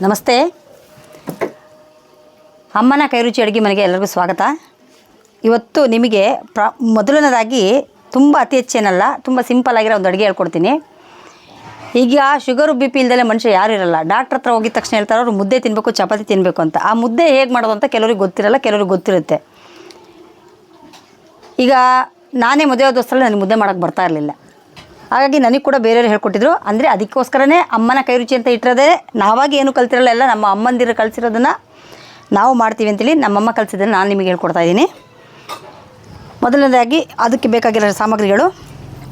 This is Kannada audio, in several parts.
ನಮಸ್ತೆ. ಅಮ್ಮನ ಕೈರುಚಿ ಅಡುಗೆ ಮನೆಗೆ ಎಲ್ಲರಿಗೂ ಸ್ವಾಗತ. ಇವತ್ತು ನಿಮಗೆ ಮೊದಲನೇದಾಗಿ ತುಂಬ ಅತಿ ಹೆಚ್ಚೇನಲ್ಲ, ತುಂಬ ಸಿಂಪಲ್ ಆಗಿರೋ ಒಂದು ಅಡುಗೆ ಹೇಳ್ಕೊಡ್ತೀನಿ. ಈಗ ಶುಗರು ಬಿ ಪಿ ಇಲ್ದಲೆ ಮನುಷ್ಯ ಯಾರು ಇರಲ್ಲ. ಡಾಕ್ಟ್ರ್ ಹತ್ರ ಹೋಗಿದ ತಕ್ಷಣ ಹೇಳ್ತಾರೆ ಅವರು ಮುದ್ದೆ ತಿನ್ನಬೇಕು, ಚಪಾತಿ ತಿನ್ನಬೇಕು ಅಂತ. ಆ ಮುದ್ದೆ ಹೇಗೆ ಮಾಡೋದು ಅಂತ ಕೆಲವ್ರಿಗೆ ಗೊತ್ತಿರಲ್ಲ, ಕೆಲವ್ರಿಗೆ ಗೊತ್ತಿರುತ್ತೆ. ಈಗ ನಾನೇ ಮದುವೆ ದೋಸ್ತರಲ್ಲಿ ನನಗೆ ಮುದ್ದೆ ಮಾಡೋಕ್ಕೆ ಬರ್ತಾ ಇರಲಿಲ್ಲ. ಹಾಗಾಗಿ ನನಗೆ ಕೂಡ ಬೇರೆಯವರು ಹೇಳ್ಕೊಟ್ಟಿದ್ರು. ಅಂದರೆ ಅದಕ್ಕೋಸ್ಕರನೇ ಅಮ್ಮನ ಕೈರುಚಿ ಅಂತ ಇಟ್ಟಿರೋದೇ. ನಾವಾಗಿ ಏನು ಕಲ್ತಿರಲ್ಲ, ಎಲ್ಲ ನಮ್ಮ ಅಮ್ಮಂದಿರು ಕಲಿಸಿರೋದನ್ನು ನಾವು ಮಾಡ್ತೀವಿ ಅಂತೇಳಿ ನಮ್ಮಮ್ಮ ಕಲಿಸಿದ್ದನ್ನು ನಾನು ನಿಮಗೆ ಹೇಳ್ಕೊಡ್ತಾ ಇದ್ದೀನಿ. ಮೊದಲನೇದಾಗಿ ಅದಕ್ಕೆ ಬೇಕಾಗಿರೋ ಸಾಮಗ್ರಿಗಳು: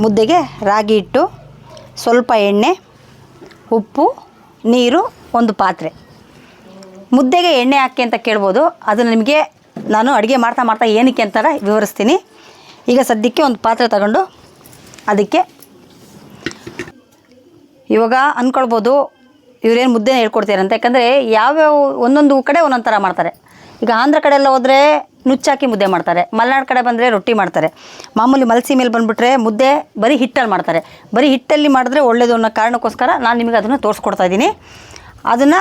ಮುದ್ದೆಗೆ ರಾಗಿ ಹಿಟ್ಟು, ಸ್ವಲ್ಪ ಎಣ್ಣೆ, ಉಪ್ಪು, ನೀರು, ಒಂದು ಪಾತ್ರೆ. ಮುದ್ದೆಗೆ ಎಣ್ಣೆ ಹಾಕಿ ಅಂತ ಕೇಳ್ಬೋದು. ಅದು ನಿಮಗೆ ನಾನು ಅಡುಗೆ ಮಾಡ್ತಾ ಏನಕ್ಕೆ ಅಂತಾರೆ ವಿವರಿಸ್ತೀನಿ. ಈಗ ಸದ್ಯಕ್ಕೆ ಒಂದು ಪಾತ್ರೆ ತಗೊಂಡು ಅದಕ್ಕೆ ಇವಾಗ ಅಂದ್ಕೊಳ್ಬೋದು ಇವರೇನು ಮುದ್ದೆ ಹೇಳ್ಕೊಡ್ತಾರೆ ಅಂತ. ಯಾಕಂದರೆ ಯಾವ್ಯಾವ ಒಂದೊಂದು ಕಡೆ ಒಂದೊಂದು ಥರ ಮಾಡ್ತಾರೆ. ಈಗ ಆಂಧ್ರ ಕಡೆ ಎಲ್ಲ ಹೋದರೆ ನುಚ್ಚಾಕಿ ಮುದ್ದೆ ಮಾಡ್ತಾರೆ, ಮಲೆನಾಡು ಕಡೆ ಬಂದರೆ ರೊಟ್ಟಿ ಮಾಡ್ತಾರೆ. ಮಾಮೂಲಿ ಮಲಸಿ ಮೇಲೆ ಬಂದುಬಿಟ್ರೆ ಮುದ್ದೆ ಬರೀ ಹಿಟ್ಟಲ್ಲಿ ಮಾಡ್ತಾರೆ. ಬರೀ ಹಿಟ್ಟಲ್ಲಿ ಮಾಡಿದ್ರೆ ಒಳ್ಳೆಯದು ಅನ್ನೋ ಕಾರಣಕ್ಕೋಸ್ಕರ ನಾನು ನಿಮಗೆ ಅದನ್ನು ತೋರಿಸ್ಕೊಡ್ತಾ ಇದ್ದೀನಿ. ಅದನ್ನು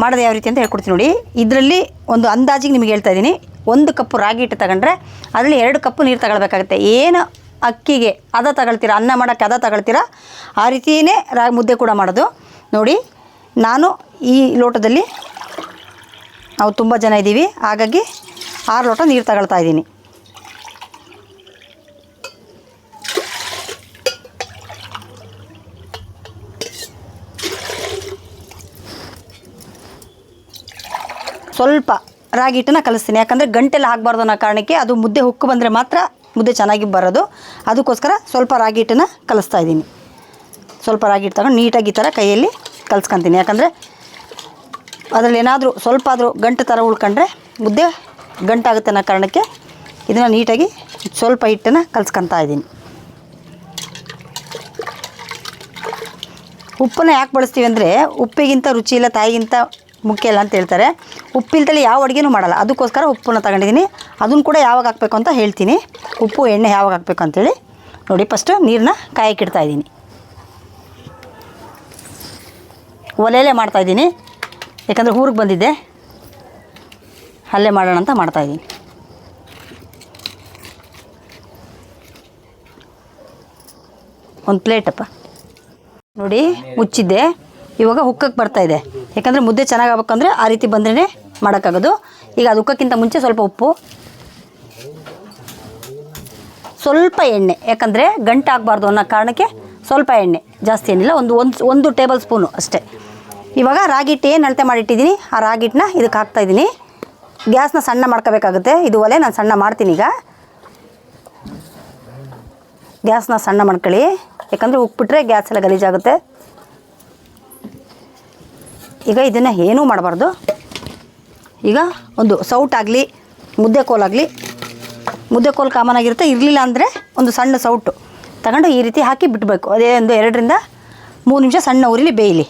ಮಾಡೋದು ಯಾವ ರೀತಿ ಅಂತ ಹೇಳ್ಕೊಡ್ತೀನಿ ನೋಡಿ. ಇದರಲ್ಲಿ ಒಂದು ಅಂದಾಜಿಗೆ ನಿಮಗೆ ಹೇಳ್ತಾ ಇದ್ದೀನಿ. 1 ಕಪ್ಪು ರಾಗಿ ಹಿಟ್ಟು ತಗೊಂಡ್ರೆ ಅದರಲ್ಲಿ 2 ಕಪ್ಪು ನೀರು ತಗೊಳ್ಬೇಕಾಗುತ್ತೆ. ಏನು ಅಕ್ಕಿಗೆ ಅದ ತಗೊಳ್ತೀರ, ಅನ್ನ ಮಾಡೋಕ್ಕೆ ಅದ ತಗೊಳ್ತೀರ, ಆ ರೀತಿಯೇ ಮುದ್ದೆ ಕೂಡ ಮಾಡೋದು ನೋಡಿ. ನಾನು ಈ ಲೋಟದಲ್ಲಿ, ನಾವು ತುಂಬ ಜನ ಇದ್ದೀವಿ, ಹಾಗಾಗಿ 6 ಲೋಟ ನೀರು ತಗೊಳ್ತಾ ಇದ್ದೀನಿ. ಸ್ವಲ್ಪ ರಾಗಿ ಹಿಟ್ಟನ್ನು ಕಲಿಸ್ತೀನಿ. ಯಾಕಂದರೆ ಗಂಟೆಲ್ಲ ಹಾಕಬಾರ್ದು ಅನ್ನೋ ಕಾರಣಕ್ಕೆ, ಅದು ಮುದ್ದೆ ಉಕ್ಕು ಬಂದರೆ ಮಾತ್ರ ಮುದ್ದೆ ಚೆನ್ನಾಗಿ ಬರೋದು. ಅದಕ್ಕೋಸ್ಕರ ಸ್ವಲ್ಪ ರಾಗಿ ಹಿಟ್ಟನ್ನು ಕಲಿಸ್ತಾ ಇದ್ದೀನಿ. ಸ್ವಲ್ಪ ರಾಗಿ ಹಿಟ್ಟು ತಗೊಂಡು ನೀಟಾಗಿ ಈ ಥರ ಕೈಯಲ್ಲಿ ಕಲಿಸ್ಕೊತೀನಿ. ಯಾಕಂದರೆ ಅದರಲ್ಲಿ ಏನಾದರೂ ಸ್ವಲ್ಪ ಆದರೂ ಗಂಟು ಥರ ಉಳ್ಕೊಂಡ್ರೆ ಮುದ್ದೆ ಗಂಟಾಗುತ್ತೆ ಅನ್ನೋ ಕಾರಣಕ್ಕೆ ಇದನ್ನು ನೀಟಾಗಿ ಸ್ವಲ್ಪ ಹಿಟ್ಟನ್ನು ಕಲಿಸ್ಕೊತಾ ಇದ್ದೀನಿ. ಉಪ್ಪನ್ನು ಯಾಕೆ ಬಳಸ್ತೀವಿ ಅಂದರೆ, ಉಪ್ಪಿಗಿಂತ ರುಚಿ ಇಲ್ಲ, ತಾಯಿಗಿಂತ ಮುಖ್ಯ ಇಲ್ಲ ಅಂತ ಹೇಳ್ತಾರೆ. ಉಪ್ಪಿಲ್ದಲ್ಲಿ ಯಾವ ಅಡುಗೆನೂ ಮಾಡಲ್ಲ. ಅದಕ್ಕೋಸ್ಕರ ಉಪ್ಪನ್ನು ತಗೊಂಡಿದ್ದೀನಿ. ಅದನ್ನು ಕೂಡ ಯಾವಾಗ ಹಾಕಬೇಕು ಅಂತ ಹೇಳ್ತೀನಿ. ಉಪ್ಪು ಎಣ್ಣೆ ಯಾವಾಗ ಹಾಕಬೇಕು ಅಂತೇಳಿ ನೋಡಿ. ಫಸ್ಟು ನೀರನ್ನ ಕಾಯಕ್ಕಿಡ್ತಾ ಇದ್ದೀನಿ. ಒಲೆಯಲ್ಲೇ ಮಾಡ್ತಾಯಿದ್ದೀನಿ, ಯಾಕಂದರೆ ಊರಿಗೆ ಬಂದಿದ್ದೆ, ಅಲ್ಲೇ ಮಾಡೋಣ ಅಂತ ಮಾಡ್ತಾಯಿದ್ದೀನಿ. ಒಂದು ಪ್ಲೇಟಪ್ಪ ನೋಡಿ ಮುಚ್ಚಿದ್ದೆ. ಇವಾಗ ಹುಕ್ಕಕ್ಕೆ ಬರ್ತಾಯಿದೆ. ಯಾಕಂದರೆ ಮುದ್ದೆ ಚೆನ್ನಾಗಿ ಆಗ್ಬೇಕಂದ್ರೆ ಆ ರೀತಿ ಬಂದ್ರೇ ಮಾಡೋಕ್ಕಾಗೋದು. ಈಗ ಅದು ಹುಕ್ಕಕ್ಕಿಂತ ಮುಂಚೆ ಸ್ವಲ್ಪ ಉಪ್ಪು, ಸ್ವಲ್ಪ ಎಣ್ಣೆ, ಯಾಕಂದರೆ ಗಂಟು ಆಗಬಾರ್ದು ಅನ್ನೋ ಕಾರಣಕ್ಕೆ ಸ್ವಲ್ಪ ಎಣ್ಣೆ, ಜಾಸ್ತಿ ಏನಿಲ್ಲ, ಒಂದು ಟೇಬಲ್ ಸ್ಪೂನು ಅಷ್ಟೇ. ಇವಾಗ ರಾಗಿ ಹಿಟ್ಟು ಏನು ಅಳತೆ ಮಾಡಿಟ್ಟಿದ್ದೀನಿ, ಆ ರಾಗಿ ಹಿಟ್ಟನ್ನ ಇದಕ್ಕೆ ಹಾಕ್ತಾಯಿದ್ದೀನಿ. ಗ್ಯಾಸ್ನ ಸಣ್ಣ ಮಾಡ್ಕೋಬೇಕಾಗುತ್ತೆ. ಇದು ಒಲೆ ನಾನು ಸಣ್ಣ ಮಾಡ್ತೀನಿ. ಈಗ ಗ್ಯಾಸ್ನ ಸಣ್ಣ ಮಾಡ್ಕೊಳ್ಳಿ, ಯಾಕಂದರೆ ಉಪ್ಪಿಟ್ರೆ ಗ್ಯಾಸ್ ಎಲ್ಲ ಗಲೀಜಾಗುತ್ತೆ. ಈಗ ಇದನ್ನು ಏನೂ ಮಾಡಬಾರ್ದು. ಈಗ ಒಂದು ಸೌಟಾಗಲಿ, ಮುದ್ದೆ ಕೋಲಾಗಲಿ, ಮುದ್ದೆ ಕೋಲು ಕಾಮನ್ ಆಗಿರುತ್ತೆ, ಇರಲಿಲ್ಲ ಅಂದರೆ ಒಂದು ಸಣ್ಣ ಸೌಟು ತಗೊಂಡು ಈ ರೀತಿ ಹಾಕಿ ಬಿಡಬೇಕು. ಅದೇ ಒಂದು 2 ರಿಂದ 3 ನಿಮಿಷ ಸಣ್ಣ ಉರಿಲಿ ಬೇಯಲಿ.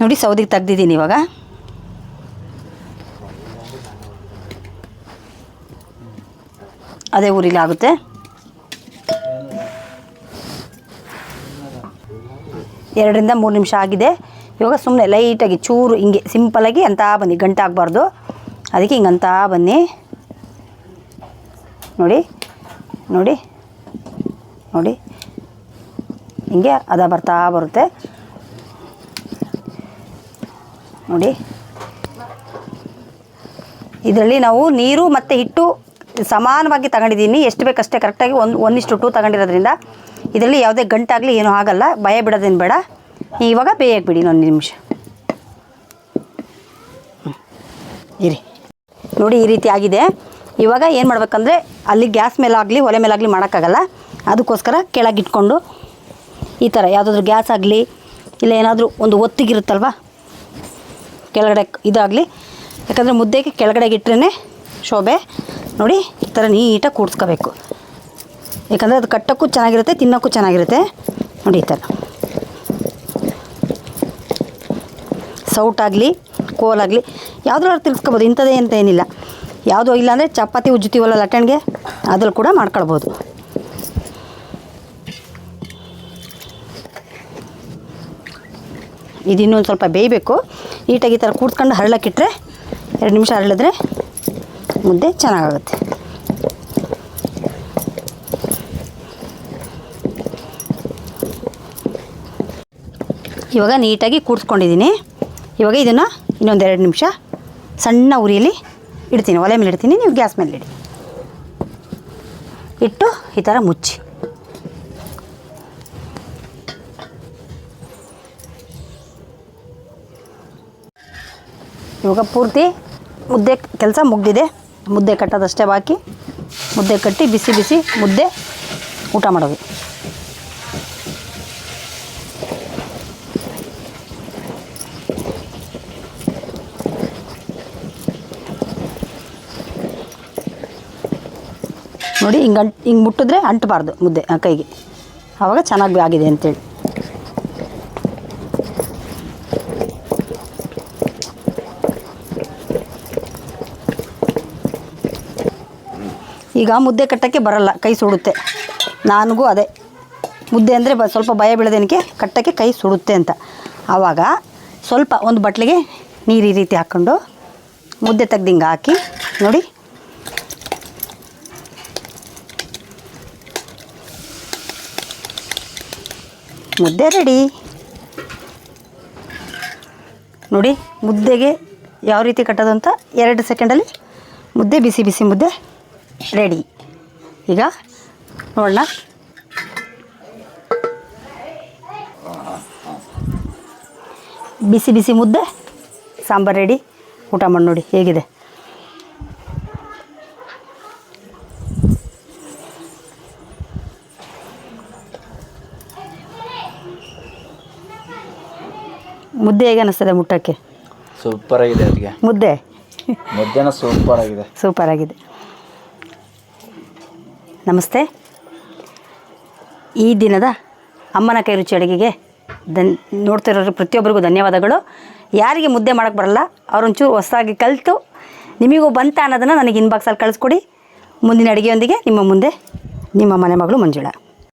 ನೋಡಿ ಸೌದಿಗೆ ತೆಗ್ದಿದ್ದೀನಿ. ಇವಾಗ ಅದೇ ಉರಿಲಿ ಆಗುತ್ತೆ. 2 ರಿಂದ 3 ನಿಮಿಷ ಆಗಿದೆ. ಇವಾಗ ಸುಮ್ಮನೆ ಲೈಟಾಗಿ ಚೂರು ಹಿಂಗೆ ಸಿಂಪಲಾಗಿ ಅಂತ ಬನ್ನಿ, ಗಂಟೆ ಆಗಬಾರ್ದು. ಅದಕ್ಕೆ ಹಿಂಗಂತ ಬನ್ನಿ. ನೋಡಿ ನೋಡಿ ನೋಡಿ ಹಿಂಗೆ ಅದ ಬರ್ತಾ ಬರುತ್ತೆ ನೋಡಿ. ಇದರಲ್ಲಿ ನಾವು ನೀರು ಮತ್ತು ಹಿಟ್ಟು ಸಮಾನವಾಗಿ ತಗೊಂಡಿದ್ದೀನಿ. ಎಷ್ಟು ಬೇಕಷ್ಟೇ ಕರೆಕ್ಟಾಗಿ 1:2 ತಗೊಂಡಿರೋದ್ರಿಂದ ಇದರಲ್ಲಿ ಯಾವುದೇ ಗಂಟಾಗಲಿ ಏನೂ ಆಗಲ್ಲ. ಭಯ ಬಿಡೋದೇನು ಬೇಡ. ಇವಾಗ ಬೇಯಕ್ಕೆ ಬಿಡಿ 1 ನಿಮಿಷ. ಇರಿ ನೋಡಿ ಈ ರೀತಿ ಆಗಿದೆ. ಇವಾಗ ಏನು ಮಾಡಬೇಕಂದ್ರೆ, ಅಲ್ಲಿ ಗ್ಯಾಸ್ ಮೇಲಾಗಲಿ ಒಲೆ ಮೇಲಾಗಲಿ ಮಾಡೋಕ್ಕಾಗಲ್ಲ. ಅದಕ್ಕೋಸ್ಕರ ಕೆಳಗಿಟ್ಕೊಂಡು ಈ ಥರ ಯಾವುದಾದ್ರೂ ಗ್ಯಾಸ್ ಆಗಲಿ, ಇಲ್ಲ ಏನಾದರೂ ಒಂದು ಒತ್ತಿಗಿರುತ್ತಲ್ವ ಕೆಳಗಡೆ ಇದಾಗಲಿ, ಯಾಕಂದರೆ ಮುದ್ದೆಗೆ ಕೆಳಗಡೆಗೆ ಇಟ್ಟರೆ ಶೋಭೆ. ನೋಡಿ ಈ ಥರ ನೀಟಾಗಿ ಕೂಡಿಸ್ಕೋಬೇಕು. ಯಾಕಂದರೆ ಅದು ಕಟ್ಟೋಕ್ಕೂ ಚೆನ್ನಾಗಿರುತ್ತೆ, ತಿನ್ನೋಕ್ಕೂ ಚೆನ್ನಾಗಿರುತ್ತೆ. ನೋಡಿ ಈ ಥರ ಸೌಟಾಗಲಿ ಕೋಲಾಗಲಿ ಯಾವುದ್ರಾದ್ರು ತಿರ್ಸ್ಕೊಬೋದು. ಇಂಥದ್ದೇ ಅಂತ ಏನಿಲ್ಲ. ಯಾವುದೋ ಇಲ್ಲಾಂದರೆ ಚಪಾತಿ ಉಜ್ಜುತ್ತೀವಲ್ಲ ಲಟ್ಟಣಿಗೆ, ಅದ್ರಲ್ಲಿ ಕೂಡ ಮಾಡ್ಕೊಳ್ಬೋದು. ಇದು ಇನ್ನೊಂದು ಸ್ವಲ್ಪ ಬೇಯಬೇಕು. ನೀಟಾಗಿ ಈ ಥರ ಕೂಡ್ಸ್ಕೊಂಡು ಹರಳಕ್ಕಿಟ್ರೆ 2 ನಿಮಿಷ ಹರಳಿದ್ರೆ ಮುದ್ದೆ ಚೆನ್ನಾಗಾಗುತ್ತೆ. ಇವಾಗ ನೀಟಾಗಿ ಕೂಡಿಸ್ಕೊಂಡಿದ್ದೀನಿ. ಇವಾಗ ಇದನ್ನು ಇನ್ನೊಂದು 2 ನಿಮಿಷ ಸಣ್ಣ ಉರಿಯಲ್ಲಿ ಇಡ್ತೀನಿ. ಒಲೆ ಮೇಲೆ ಇಡ್ತೀನಿ, ನೀವು ಗ್ಯಾಸ್ ಮೇಲೆ ಇಡಿ. ಇಟ್ಟು ಈ ಥರ ಮುಚ್ಚಿ. ಇವಾಗ ಪೂರ್ತಿ ಮುದ್ದೆ ಕೆಲಸ ಮುಗ್ದಿದೆ. ಮುದ್ದೆ ಕಟ್ಟೋದಷ್ಟೇ ಬಾಕಿ. ಮುದ್ದೆ ಕಟ್ಟಿ ಬಿಸಿ ಬಿಸಿ ಮುದ್ದೆ ಊಟ ಮಾಡೋದು. ನೋಡಿ ಹಿಂಗೆ ಮುಟ್ಟಿದ್ರೆ ಅಂಟಬಾರ್ದು ಮುದ್ದೆ ಕೈಗೆ, ಆವಾಗ ಚೆನ್ನಾಗಿ ಆಗಿದೆ ಅಂತೇಳಿ. ಈಗ ಮುದ್ದೆ ಕಟ್ಟೋಕ್ಕೆ ಬರಲ್ಲ, ಕೈ ಸುಡುತ್ತೆ. ನನಗೂ ಅದೇ ಮುದ್ದೆ ಅಂದರೆ ಸ್ವಲ್ಪ ಭಯ ಬೀಳೋದೇನಕ್ಕೆ ಕಟ್ಟೋಕ್ಕೆ ಕೈ ಸುಡುತ್ತೆ ಅಂತ. ಆವಾಗ ಸ್ವಲ್ಪ ಒಂದು ಬಟ್ಲಿಗೆ ನೀರು ಈ ರೀತಿ ಹಾಕ್ಕೊಂಡು ಮುದ್ದೆ ತೆಗ್ದು ಹಿಂಗೆ ಹಾಕಿ ನೋಡಿ. ಮುದ್ದೆ ರೆಡಿ ನೋಡಿ. ಮುದ್ದೆಗೆ ಯಾವ ರೀತಿ ಕಟ್ಟೋದು ಅಂತ 2 ಸೆಕೆಂಡಲ್ಲಿ ಮುದ್ದೆ, ಬಿಸಿ ಬಿಸಿ ಮುದ್ದೆ ರೆಡಿ. ಈಗ ನೋಡೋಣ. ಬಿಸಿ ಬಿಸಿ ಮುದ್ದೆ ಸಾಂಬಾರು ರೆಡಿ. ಊಟ ಮಾಡಿ ನೋಡಿ ಹೇಗಿದೆ. ಮುದ್ದೆ ಹೇಗೆ ಅನ್ನಿಸ್ತದೆ ಮುಟ್ಟಕ್ಕೆ? ಸೂಪರ್ ಆಗಿದೆ. ಅದಕ್ಕೆ ಮುದ್ದೆನ ಸೂಪರ್ ಆಗಿದೆ. ಸೂಪರ್ ಆಗಿದೆ. ನಮಸ್ತೆ. ಈ ದಿನದ ಅಮ್ಮನ ಕೈ ರುಚಿ ಅಡುಗೆಗೆ ನೋಡ್ತಿರೋರು ಪ್ರತಿಯೊಬ್ಬರಿಗೂ ಧನ್ಯವಾದಗಳು. ಯಾರಿಗೆ ಮುದ್ದೆ ಮಾಡೋಕ್ಕೆ ಬರಲ್ಲ ಅವ್ರೊಂಚೂರು ಹೊಸದಾಗಿ ಕಲಿತು ನಿಮಗೂ ಬಂತ ಅನ್ನೋದನ್ನು ನನಗೆ ಇನ್ಬಾಕ್ಸಲ್ಲಿ ಕಳಿಸ್ಕೊಡಿ. ಮುಂದಿನ ಅಡುಗೆಯೊಂದಿಗೆ ನಿಮ್ಮ ಮುಂದೆ ನಿಮ್ಮ ಮನೆ ಮಗಳು ಮಂಜುಳಾ.